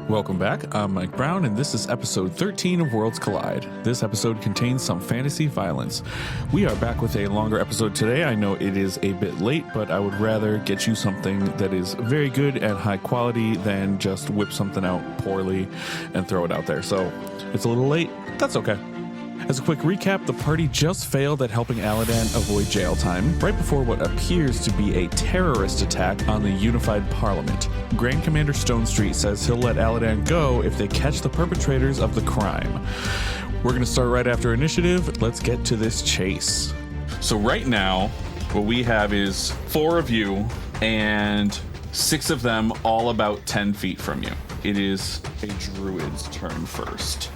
Welcome back. I'm Mike Brown, and this is episode 13 of Worlds Collide. This episode contains some fantasy violence. We are back with a longer episode today. I know it is a bit late, but I would rather get you something that is very good and high quality than just whip something out poorly and throw it out there. So it's a little late. That's okay. As a quick recap, the party just failed at helping Aladan avoid jail time right before what appears to be a terrorist attack on the Unified Parliament. Grand Commander Stonestreet says he'll let Aladan go if they catch the perpetrators of the crime. We're going to start right after initiative. Let's get to this chase. So right now, what we have is 4 of you and 6 of them all about 10 feet from you. It is a druid's turn first.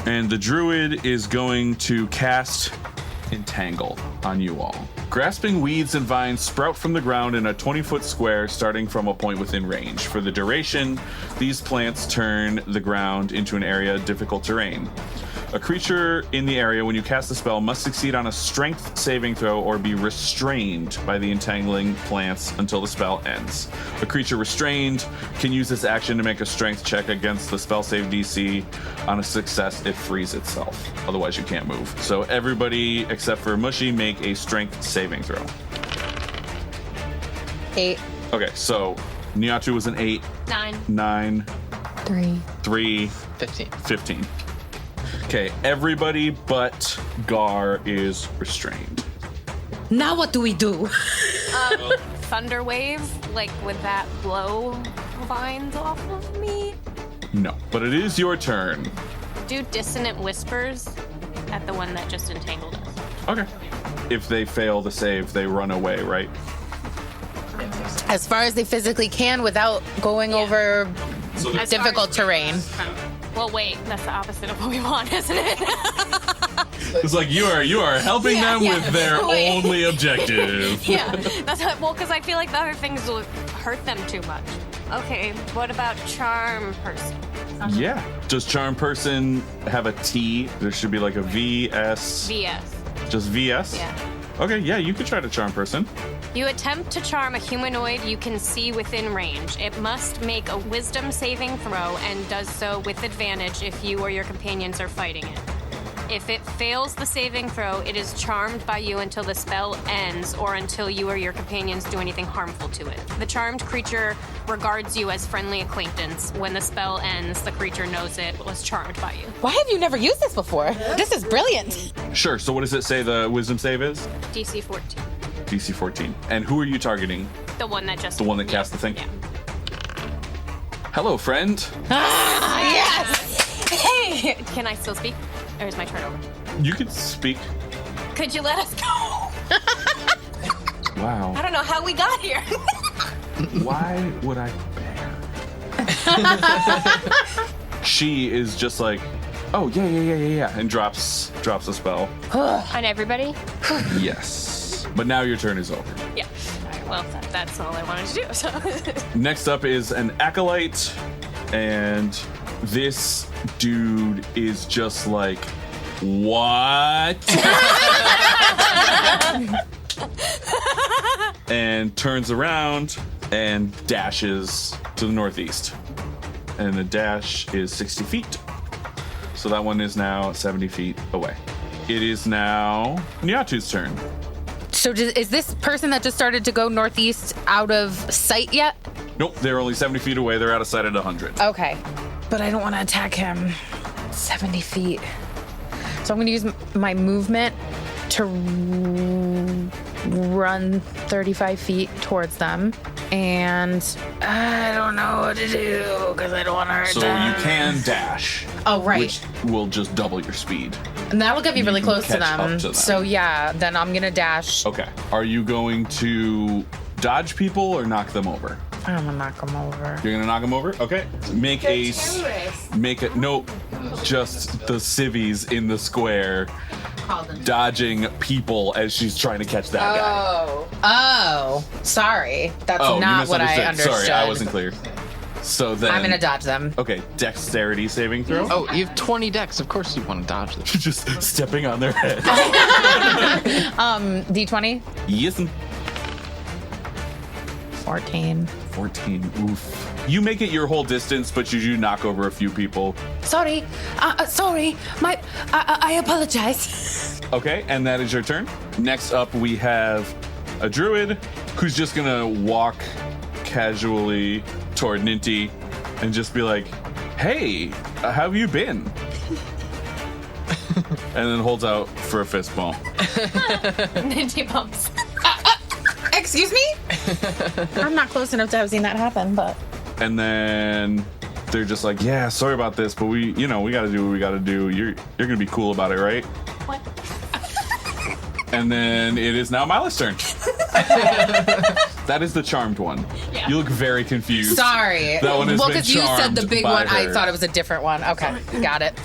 And the druid is going to cast Entangle on you all. Grasping weeds and vines sprout from the ground in a 20-foot square starting from a point within range. For the duration, these plants turn the ground into an area of difficult terrain. A creature in the area when you cast the spell must succeed on a strength saving throw or be restrained by the entangling plants until the spell ends. A creature restrained can use this action to make a strength check against the spell save DC. On a success, it frees itself. Otherwise, you can't move. So everybody except for Mushy make a strength saving throw. 8. Okay, so Niatu was an 8. 9. 3. 15. Okay, everybody but Gar is restrained. Now what do we do? Thunder wave, like would that blow vines off of me? No, but it is your turn. Do dissonant whispers at the one that just entangled us. Okay. If they fail the save, they run away, right? As far as they physically can without going over difficult terrain. Well, wait, that's the opposite of what we want, isn't it? It's like you are helping them with their only objective. Yeah, that's what, well, because I feel like the other things will hurt them too much. Okay, what about charm person? Yeah. Does charm person have a T? There should be like a VS. VS. Just VS? Yeah. Okay, yeah, you could try to charm person. You attempt to charm a humanoid you can see within range. It must make a wisdom saving throw and does so with advantage if you or your companions are fighting it. If it fails the saving throw, it is charmed by you until the spell ends or until you or your companions do anything harmful to it. The charmed creature regards you as friendly acquaintance. When the spell ends, the creature knows it was charmed by you. Why have you never used this before? This is brilliant. Sure, so what does it say the wisdom save is? DC 14. DC 14. And who are you targeting? The one that just... The one that cast the thing? Yeah. Hello, friend. Ah, yes! Hey! Can I still speak? Or is my turn over? You could speak. Could you let us go? Wow. I don't know how we got here. Why would I bear? She is just like, oh, yeah, and drops a spell. On everybody? Yes. But now your turn is over. Yeah. All right, well, that's all I wanted to do. So. Next up is an acolyte, and this dude is just like, what? And turns around and dashes to the northeast. And the dash is 60 feet. So that one is now 70 feet away. It is now Niatu's turn. So is this person that just started to go northeast out of sight yet? Nope, they're only 70 feet away. They're out of sight at 100. Okay. But I don't want to attack him. 70 feet. So I'm going to use my movement to run 35 feet towards them. And I don't know what to do because I don't want to hurt them. So you can dash. Oh, right. Which will just double your speed. And that'll get me really close to catch up them. to them. So yeah, then I'm going to dash. Okay. Are you going to dodge people or knock them over? I'm going to knock them over. You're gonna knock them over? Okay. Make a no, just the civvies in the square dodging people as she's trying to catch that guy. Oh, sorry. That's not what I understood. Sorry, I wasn't clear. So then I'm gonna dodge them. Okay, dexterity saving throw. Oh, you have 20 dex. Of course you want to dodge them. Just stepping on their head. D20? Yes. 14. 14. Oof. You make it your whole distance, but you do knock over a few people. Sorry. I apologize. Okay, and that is your turn. Next up, we have a druid who's just gonna walk casually toward Ninty and just be like, "Hey, how have you been?" And then holds out for a fist bump. Ninja bumps. Excuse me? I'm not close enough to have seen that happen, but... And then they're just like, "Yeah, sorry about this, but we gotta do what we gotta do. You're gonna be cool about it, right?" What? And then it is now Milla's turn. That is the charmed one. Yeah. You look very confused. Sorry. That one has well, been because you said the charmed big by one, I her. thought it was a different one. Okay, got it.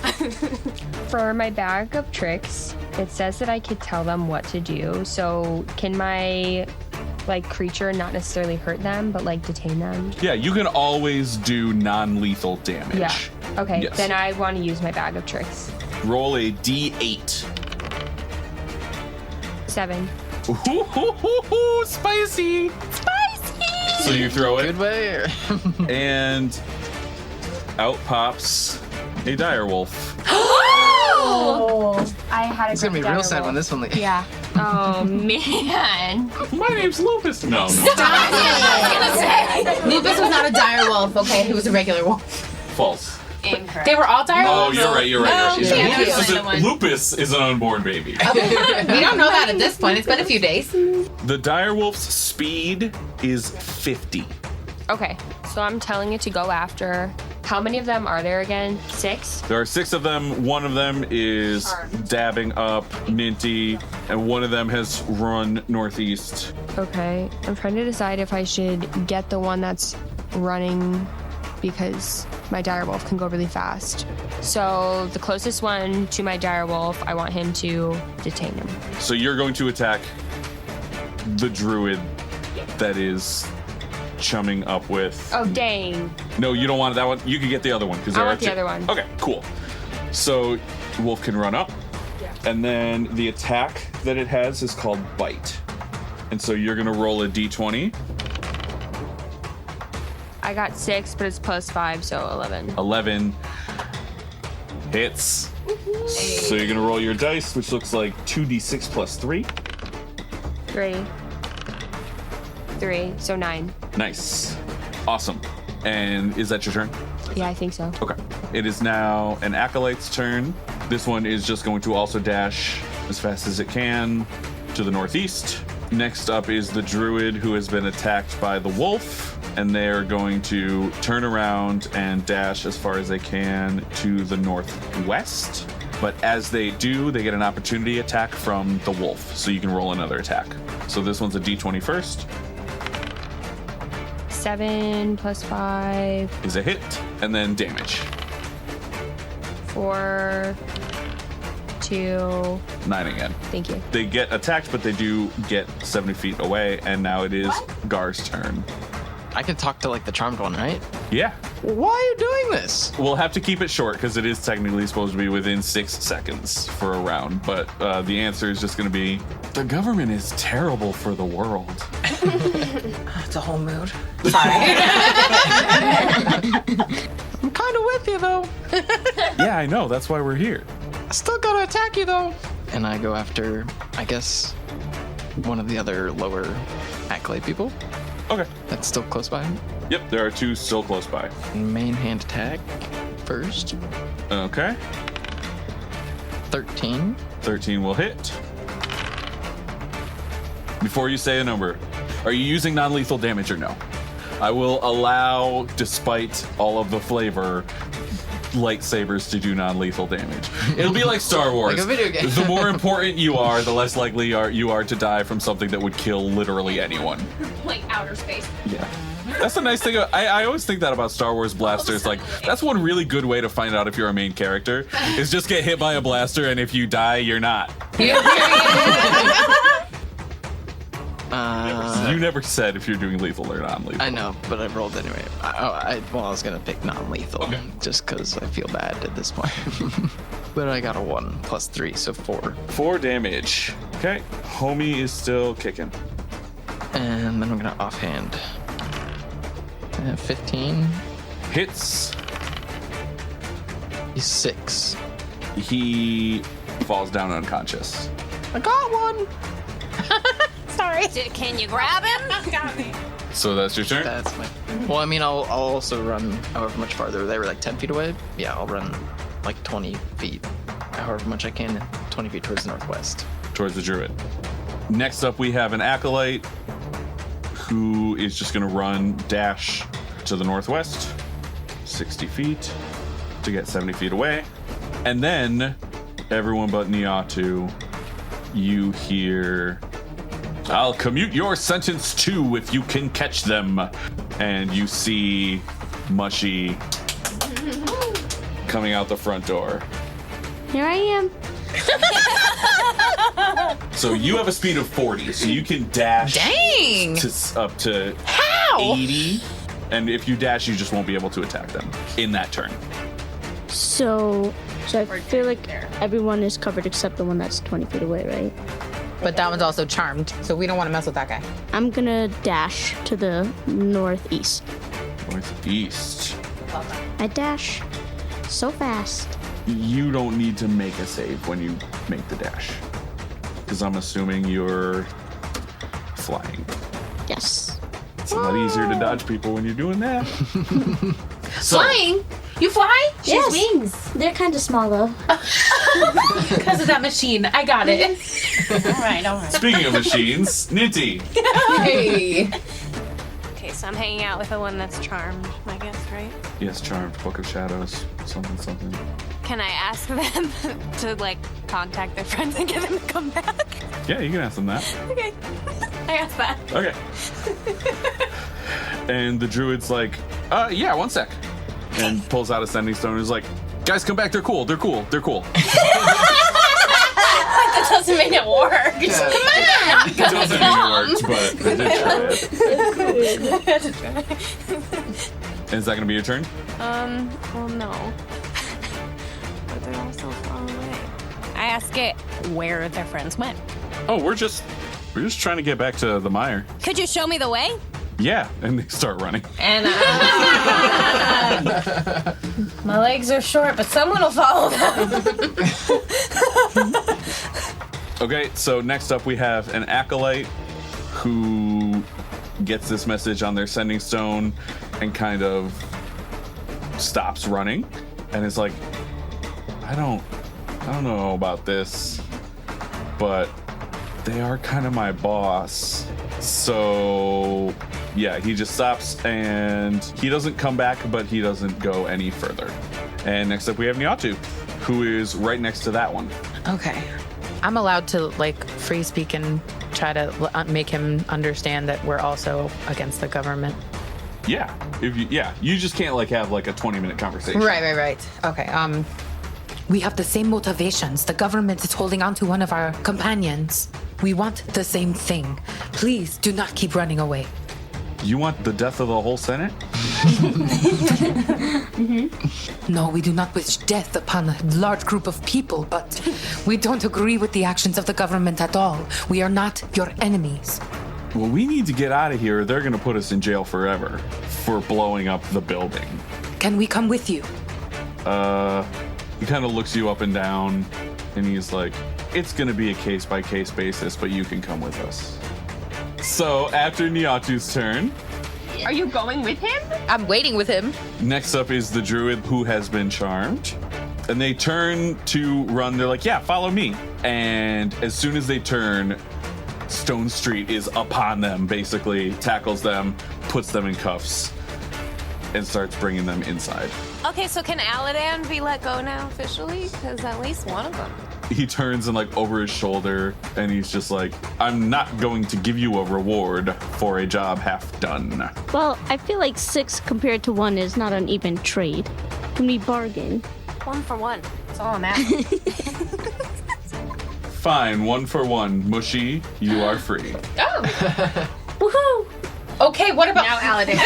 For my bag of tricks, it says that I could tell them what to do. So can my creature not necessarily hurt them, but detain them? Yeah, you can always do non-lethal damage. Yeah. Okay, Yes. then I want to use my bag of tricks. Roll a D8. 7. Ooh, spicy. Spicy! So you throw it, Good way. and out pops a direwolf. Oh! I had It's gonna be real sad when this one leaves. Yeah. Oh, man. My name's Lupus. No. Lupus was not a dire wolf, okay? He was a regular wolf. False. Incorrect. They were all dire Oh, wolves? you're right. Thank you. Lupus is an unborn baby. We don't know that at this point. It's been a few days. The direwolf's speed is 50. Okay, so I'm telling it to go after. How many of them are there again? 6? There are 6 of them. One of them is dabbing up Ninty, and one of them has run northeast. Okay, I'm trying to decide if I should get the one that's running because my direwolf can go really fast. So the closest one to my direwolf, I want him to detain him. So you're going to attack the druid that is chumming up with... Oh, dang. No, you don't want that one. You can get the other one. Because I want the other one. Okay, cool. So Wolf can run up. Yeah. And then the attack that it has is called Bite. And so you're going to roll a d20. I got 6, but it's +5, so 11. 11 hits. So you're going to roll your dice, which looks like 2d6 plus 3. 3, so 9. Nice. Awesome. And is that your turn? Yeah, I think so. Okay. It is now an Acolyte's turn. This one is just going to also dash as fast as it can to the northeast. Next up is the druid who has been attacked by the wolf, and they're going to turn around and dash as far as they can to the northwest. But as they do, they get an opportunity attack from the wolf, so you can roll another attack. So this one's a d20 first. 7 + 5, Is a hit, and then damage. 4, 2. 9 again. Thank you. They get attacked, but they do get 70 feet away, and now it is Gar's turn. I can talk to the charmed one, right? Yeah. Why are you doing this? We'll have to keep it short because it is technically supposed to be within 6 seconds for a round, but the answer is just going to be, the government is terrible for the world. It's a whole mood. Sorry. I'm kind of with you though. Yeah, I know. That's why we're here. I still gotta attack you though. And I go after, I guess, one of the other lower acolyte people Okay. that's still close by. Yep, there are 2 still close by. Main hand attack first. Okay. 13. 13 will hit. Before you say a number, are you using non-lethal damage or no? I will allow, despite all of the flavor, lightsabers to do non-lethal damage. It'll be like Star Wars. Like a video game. The more important you are, the less likely you are to die from something that would kill literally anyone. Like outer space. Yeah. That's the nice thing. I always think that about Star Wars blasters. Like, that's one really good way to find out if you're a main character, is just get hit by a blaster, and if you die, you're not. You never said if you're doing lethal or non-lethal. I know, but I rolled anyway. I was gonna pick non-lethal, Okay. just because I feel bad at this point. But I got a 1 + 3, so 4. 4 damage. Okay. Homie is still kicking. And then I'm gonna offhand 15. Hits. He's 6. He falls down unconscious. I got one. Sorry. Can you grab him? Got me. So that's your turn? That's my. Well, I mean, I'll also run however much farther. They were like 10 feet away. Yeah, I'll run like 20 feet, however much I can, 20 feet towards the northwest. Towards the druid. Next up, we have an acolyte who is just going to run dash to the northwest, 60 feet to get 70 feet away. And then everyone but Niatu, you hear, I'll commute your sentence too if you can catch them. And you see Mushy coming out the front door. Here I am. So you have a speed of 40, so you can dash Dang! up to How? 80. And if you dash, you just won't be able to attack them in that turn. So I feel like everyone is covered except the one that's 20 feet away, right? But that one's also charmed, so we don't want to mess with that guy. I'm gonna dash to the northeast. Northeast. I dash so fast. You don't need to make a save when you make the dash. Because I'm assuming you're flying. Yes. It's a lot easier to dodge people when you're doing that. So, Flying? You fly? She has Yes. wings. They're kind of small though. Because of that machine. I got it. All right. speaking of machines, Ninty. Hey. Okay, so I'm hanging out with the one that's charmed, I guess, right? Yes, charmed. Book of Shadows. Something. Can I ask them to, like, contact their friends and get them to come back? Yeah, you can ask them that. Okay. I asked that. Okay. And the druid's like, yeah, one sec. And pulls out a sending stone and is like, guys, come back. They're cool. They're cool. They're cool. That doesn't mean it worked. It doesn't mean it worked, but they did try it. And is that going to be your turn? Well, no. But they're all so far away. I ask it where their friends went. Oh, we're just trying to get back to the mire. Could you show me the way? Yeah, and they start running. And my legs are short, but someone will follow them. Okay, so next up we have an acolyte who gets this message on their sending stone and kind of stops running and is like, I don't know about this, but they are kind of my boss. So yeah, he just stops and he doesn't come back, but he doesn't go any further. And next up we have Niatu, who is right next to that one. Okay. I'm allowed to, like, free speak and try to make him understand that we're also against the government. Yeah, you just can't like have like a 20-minute conversation. Right. Okay. We have the same motivations. The government is holding on to one of our companions. We want the same thing. Please do not keep running away. You want the death of the whole Senate? No, we do not wish death upon a large group of people, but we don't agree with the actions of the government at all. We are not your enemies. Well, we need to get out of here. They're going to put us in jail forever for blowing up the building. Can we come with you? He kind of looks you up and down, and he's like, it's going to be a case-by-case basis, but you can come with us. So, after Niatu's turn, Are you going with him? I'm waiting with him. next up is the druid who has been charmed. And they turn to run. They're like, yeah, follow me. And as soon as they turn, Stone Street is upon them, basically tackles them, puts them in cuffs, and starts bringing them inside. Okay, so can Aladan be let go now officially? Because at least one of them. He turns and like over his shoulder, and he's just like, I'm not going to give you a reward for a job half done. Well, I feel like 6 compared to 1 is not an even trade. Can we bargain? 1 for 1. That's all I'm asking. Fine, 1 for 1. Mushy, you are free. Oh. Woohoo! Okay, what about Now Aladan.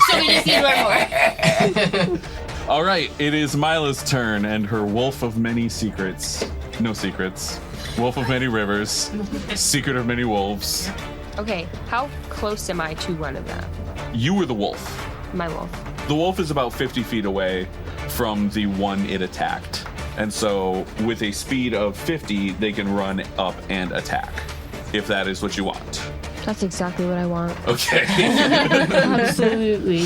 So we just need one more. All right, it is Mila's turn, and her wolf of many secrets. No secrets. Wolf of many rivers. Secret of many wolves. Okay, how close am I to one of them? You were the wolf. My wolf. The wolf is about 50 feet away from the one it attacked. And so with a speed of 50, they can run up and attack, if that is what you want. That's exactly what I want. Okay. Absolutely.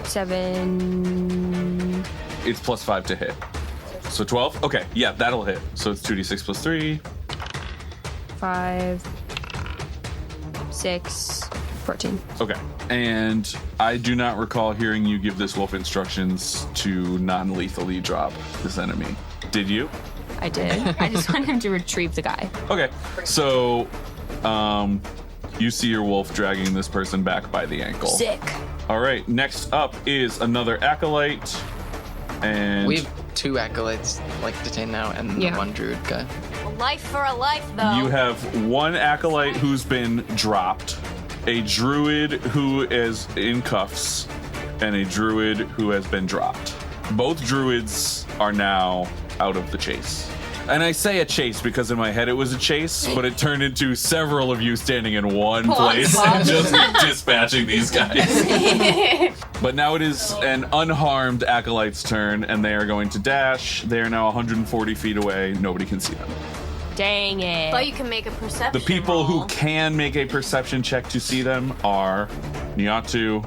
7. It's +5 to hit. So 12? Okay, yeah, that'll hit. So it's 2d6 plus 3. 5. 6. 14. Okay. And I do not recall hearing you give this wolf instructions to non-lethally drop this enemy. Did you? I did. I just want him to retrieve the guy. Okay. So, you see your wolf dragging this person back by the ankle. Sick. All right. Next up is another acolyte. And We have 2 acolytes like detained now, and Yeah. the 1 druid guy. A life for a life, though. you have 1 acolyte who's been dropped, a druid who is in cuffs, and a druid who has been dropped. Both druids are now out of the chase. And I say a chase because in my head it was a chase, but it turned into several of you standing in one place and just dispatching these guys. But now it is an unharmed acolyte's turn, and they are going to dash. They are now 140 feet away. Nobody can see them. Dang it. But you can make a perception The people who roll. can make a perception check to see them are Nyatu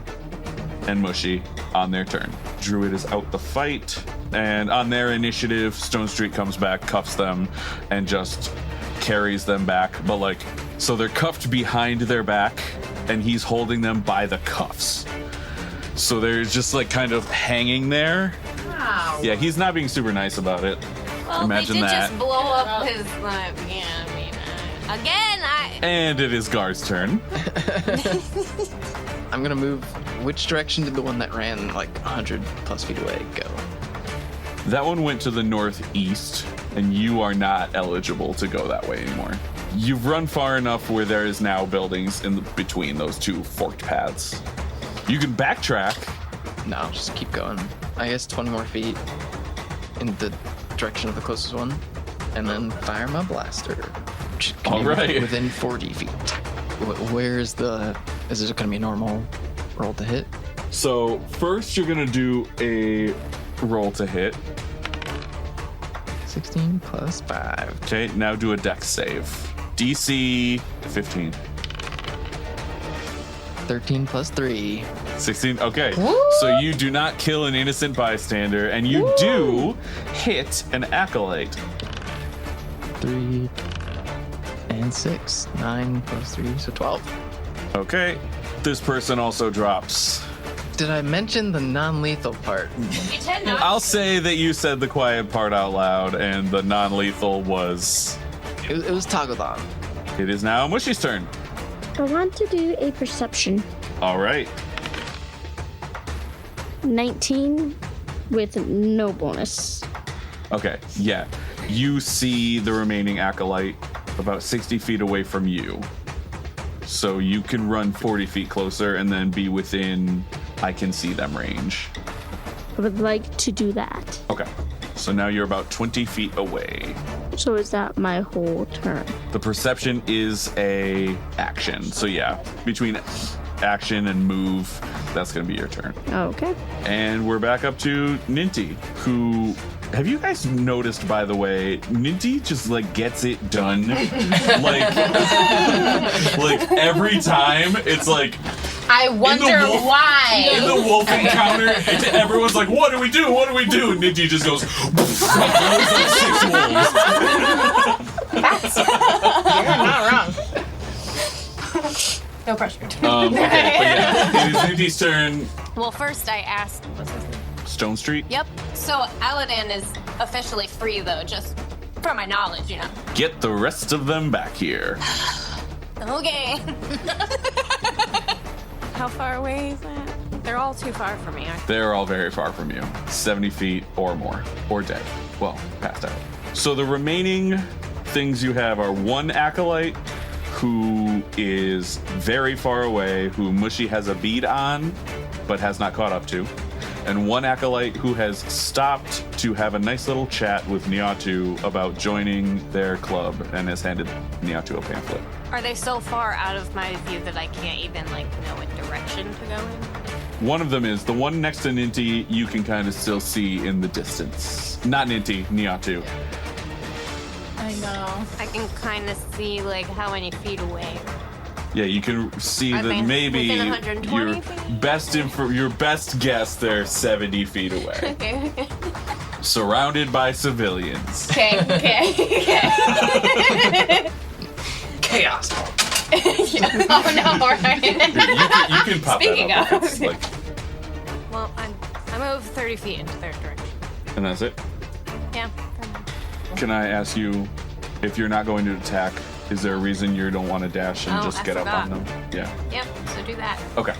and Mushy on their turn. Druid is out the fight, and on their initiative, Stone Street comes back, cuffs them, and just carries them back. But like, so they're cuffed behind their back, and he's holding them by the cuffs. So they're just like kind of hanging there. Wow. Yeah, he's not being super nice about it. Well, Imagine they did that. just blow up his, yeah, I mean, again, And it is Gar's turn. I'm gonna move. Which direction did the one that ran like 100 plus feet away go? That one went to the northeast, and you are not eligible to go that way anymore. You've run far enough where there is now buildings in between those 2 forked paths. You can backtrack. No, just keep going. I guess 20 more feet in the direction of the closest one, and then fire my blaster. Which can All be right. Within 40 feet. Where's the? Is it gonna be a normal roll to hit? So first you're gonna do a roll to hit. 16 plus 5. Okay, now do a dex save. DC 15. 13 plus 3. 16. Okay. So you do not kill an innocent bystander, and you do hit an acolyte. 3 and 6. 9 plus 3, so 12. Okay. This person also drops. Did I mention the non-lethal part? you tend not I'll say that you said the quiet part out loud, and the non-lethal was. It was toggled on. It is now Mushy's turn. I want to do a perception. All right. 19 with no bonus. Okay, yeah. You see the remaining acolyte about 60 feet away from you. So you can run 40 feet closer and then be within I can see them range. I would like to do that. Okay. So now you're about 20 feet away. So is that my whole turn? The perception is a action. So yeah, between action and move, that's going to be your turn. Okay. And we're back up to Ninty, who, have you guys noticed, by the way, Ninty just like gets it done. like every time it's like, I wonder wolf- why. in the wolf encounter, everyone's like, what do we do? What do we do? And Ninty just goes, like, blows like 6 wolves. You're not wrong. No pressure. Okay, but yeah, it is Ninty's turn. Well, first I asked, what's his name? Stone Street. Yep. So Aladdin is officially free, though, just from my knowledge, you know. Get the rest of them back here. Okay. How far away is that? They're all too far from me. They're all very far from you. 70 feet or more. Or dead. Well, passed out. So the remaining things you have are one acolyte who is very far away, who Mushy has a bead on, but has not caught up to. And one acolyte who has stopped to have a nice little chat with Niatu about joining their club and has handed Niatu a pamphlet. Are they so far out of my view that I can't even, like, know what direction to go in? One of them is the one next to Ninti. You can kind of still see in the distance. Not Ninti, Niatu. I know. I can kind of see, like, how many feet away. Yeah, you can see Are that they maybe within 120 your feet? your best guess they're 70 feet away, Okay. surrounded by civilians. Okay. Chaos. Oh no! Right. You can pop Speaking that up. of. If it's like, Well, I move 30 feet into their direction. and that's it. Yeah. Can I ask you, if you're not going to attack, is there a reason you don't want to dash and Oh, just I get up forgot. on them? Yeah. Yep, so do that. Okay.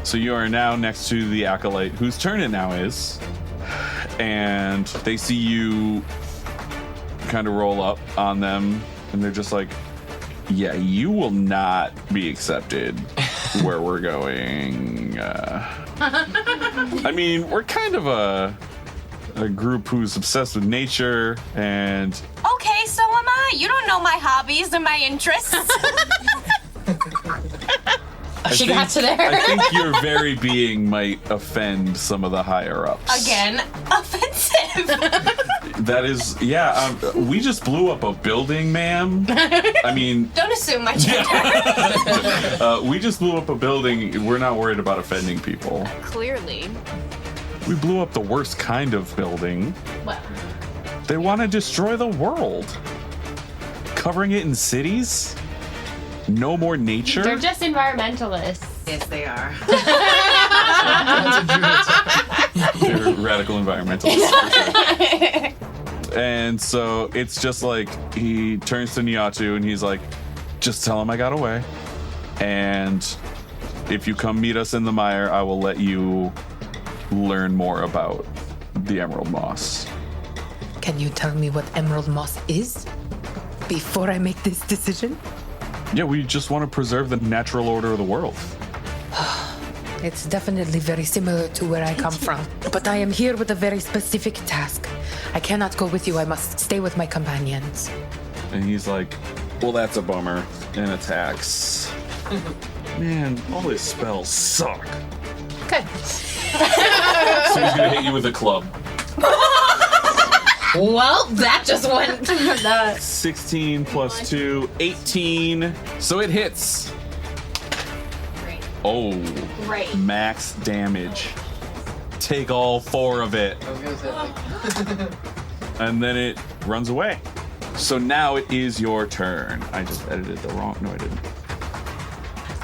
So you are now next to the acolyte, whose turn it now is, and they see you kind of roll up on them, and they're just like, "Yeah, you will not be accepted where we're going." I mean, we're kind of a group who's obsessed with nature, and Okay, so am I. You don't know my hobbies and my interests. She got you there. I think your very being might offend some of the higher ups. Again, offensive. That is, yeah. We just blew up a building, ma'am. I mean, Don't assume my gender. we just blew up a building. We're not worried about offending people. Clearly. We blew up the worst kind of building. Well, They want to destroy the world. Covering it in cities? No more nature? They're just environmentalists. Yes, they are. They're radical environmentalists. For sure. And so it's just like he turns to Niatu and he's like, just tell him I got away. And if you come meet us in the mire, I will let you learn more about the Emerald Moss. Can you tell me what emerald moss is before I make this decision? Yeah, we just want to preserve the natural order of the world. It's definitely very similar to where I come from. But I am here with a very specific task. I cannot go with you. I must stay with my companions. And he's like, well, that's a bummer. And attacks. Man, all his spells suck. Good. So he's gonna hit you with a club. well, that just went. 16 plus 2, 18. So it hits. Great. Oh, Great. max damage. Take all 4 of it. I was gonna say, like, And then it runs away. So now it is your turn. I just edited the wrong. No, I didn't.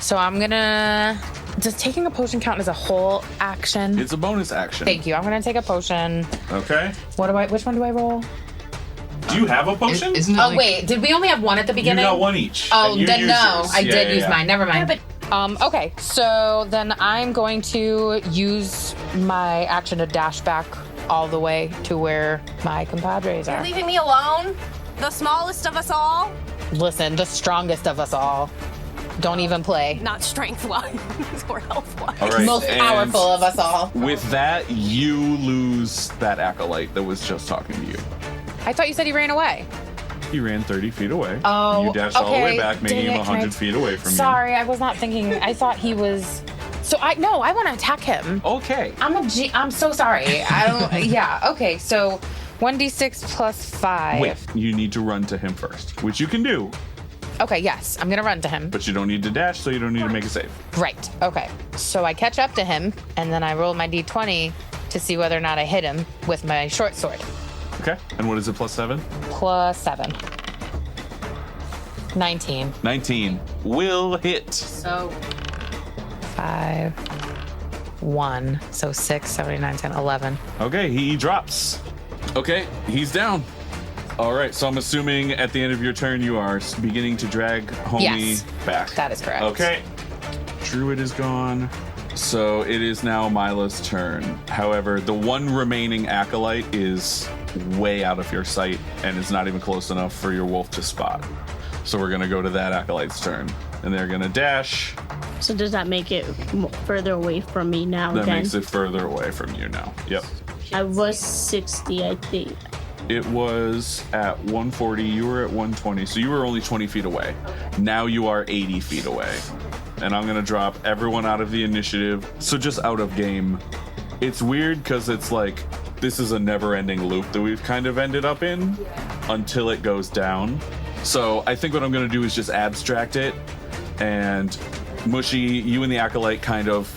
So I'm gonna. Does taking a potion count as a whole action? It's a bonus action. Thank you. I'm gonna take a potion. Okay. Which one do I roll? Do you have a potion? isn't it Oh like, wait, did we only have one at the You beginning? got one each. Oh, and you then used no. yours. I Yeah, did yeah, use yeah. mine. Never mind. Yeah, Okay, so then I'm going to use my action to dash back all the way to where my compadres You're are. leaving me alone? The smallest of us all? Listen, the strongest of us all. Don't even play. Not strength-wise or health-wise. All right. Most and powerful of us all. With that, you lose that acolyte that was just talking to you. I thought you said he ran away. He ran 30 feet away. Oh, You dashed all the way okay. back, making Dang him it, can 100 feet away from Sorry, I was not thinking. I thought he was. So I want to attack him. you. Okay. I'm so sorry. I don't. Yeah. Okay. So 1d6 plus 5. Wait, you need to run to him first, which you can do, Okay. Yes, I'm gonna run to him. but you don't need to dash, so you don't need to make a save. Right. Okay. So I catch up to him, and then I roll my d20 to see whether or not I hit him with my short sword. Okay. And what is it, plus 7? Plus 7. 19. 19. Will hit. So 5. 1. So 6, 7, 8, 9, 10, 11. Okay, he drops. Okay, he's down. All right, so I'm assuming at the end of your turn you are beginning to drag homie Yes, back. that is correct. Okay. Druid is gone. So it is now Mila's turn. However, the one remaining acolyte is way out of your sight and is not even close enough for your wolf to spot. So we're going to go to that acolyte's turn. And they're going to dash So does that make it further away from me now? That again? makes it further away from you now. Yep. I was 60, I think. It was at 140. You were at 120. So you were only 20 feet away. Now you are 80 feet away. And I'm going to drop everyone out of the initiative. So just out of game. It's weird because it's like this is a never-ending loop that we've kind of ended up in until it goes down. So I think what I'm going to do is just abstract it. And Mushy, you and the Acolyte kind of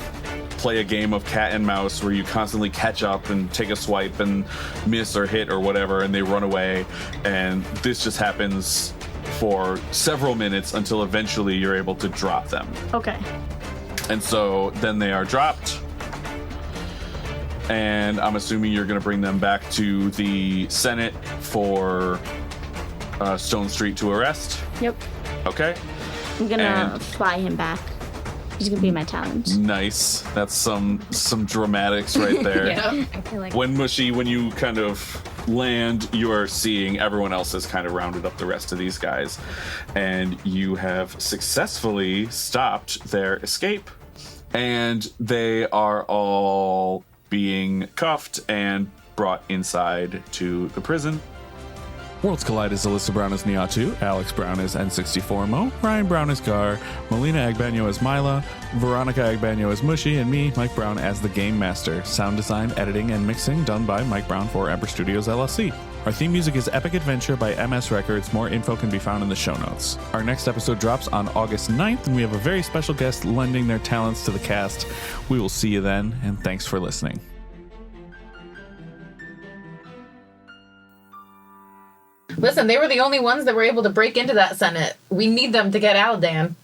play a game of cat and mouse where you constantly catch up and take a swipe and miss or hit or whatever, and they run away. And this just happens for several minutes until eventually you're able to drop them. Okay. And so then they are dropped. And I'm assuming you're going to bring them back to the Senate for Stone Street to arrest. Yep. Okay. I'm gonna fly him back. He's gonna be my talons. Nice. That's some dramatics right there. I feel like When you kind of land, you are seeing everyone else has kind of rounded up the rest of these guys, and you have successfully stopped their escape, and they are all being cuffed and brought inside to the prison. Worlds Collide is Alyssa Brown as Niatu, Alex Brown as N64Mo, Ryan Brown as Gar, Melina Agbanyo as Milla, Veronica Agbanyo as Mushy, and me, Mike Brown, as the Game Master. Sound design, editing, and mixing done by Mike Brown for Ember Studios LLC. Our theme music is Epic Adventure by MS Records. More info can be found in the show notes. Our next episode drops on August 9th, and we have a very special guest lending their talents to the cast. We will see you then, and thanks for listening. Listen, they were the only ones that were able to break into that Senate. We need them to get Aladan.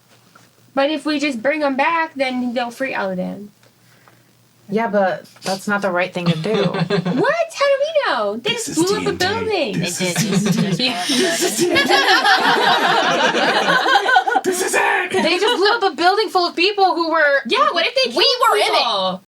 But if we just bring them back, then they'll free Aladan. Yeah, but that's not the right thing to do. What? How do we know? They just blew up a building. They did just They just blew up a building full of people who were... Yeah, what if they We were in it.